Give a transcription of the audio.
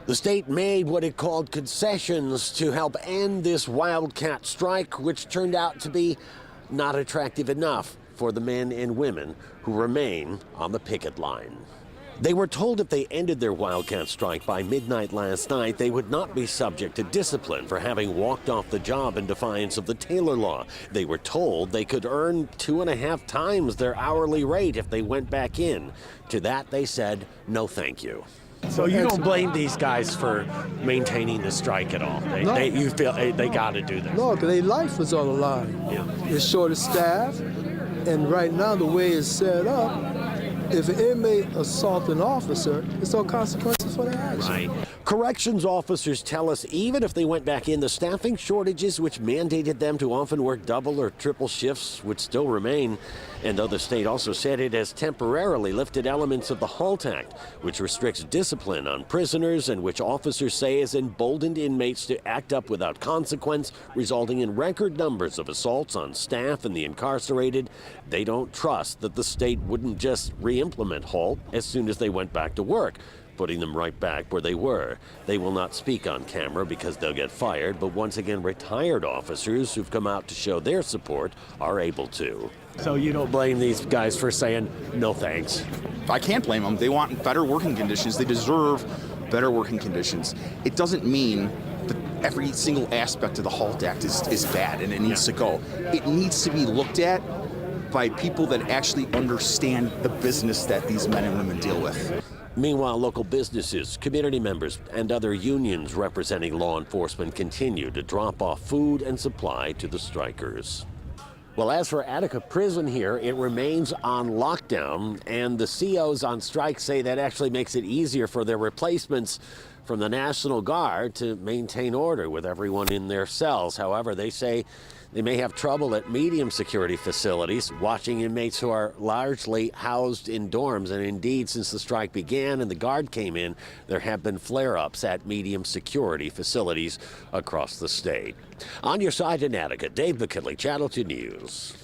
The state made what it called concessions to help end this wildcat strike, which turned out to be not attractive enough for the men and women who remain on the picket line. They were told if they ended their wildcat strike by midnight last night, they would not be subject to discipline for having walked off the job in defiance of the Taylor law. They were told they could earn 2.5 times their hourly rate if they went back in. To that, they said, no thank you. So you don't blame these guys for maintaining the strike at all? You feel they got to do this? No, because their life was on the line. Yeah. It's short of staff, and right now the way it's set up, if an inmate assaults an officer, there's no consequences for their action. Right. Corrections officers tell us even if they went back in, the staffing shortages which mandated them to often work double or triple shifts would still remain. And though the state also said it has temporarily lifted elements of the HALT Act, which restricts discipline on prisoners and which officers say has emboldened inmates to act up without consequence, resulting in record numbers of assaults on staff and the incarcerated, they don't trust that the state wouldn't just re-implement HALT as soon as they went back to work, putting them right back where they were. They will not speak on camera because they'll get fired, but once again, retired officers who've come out to show their support are able to. So you don't blame these guys for saying, no thanks? I can't blame them. They want better working conditions. They deserve better working conditions. It doesn't mean that every single aspect of the HALT Act is bad and it needs to go. It needs to be looked at by people that actually understand the business that these men and women deal with. Meanwhile, local businesses, community members, and other unions representing law enforcement continue to drop off food and supply to the strikers. Well, as for Attica Prison here, it remains on lockdown, and the COs on strike say that actually makes it easier for their replacements from the National Guard to maintain order with everyone in their cells. However, they say they may have trouble at medium security facilities, watching inmates who are largely housed in dorms. And indeed, since the strike began and the Guard came in, there have been flare-ups at medium security facilities across the state. On your side in Attica, Dave McKinley, Channel 2 News.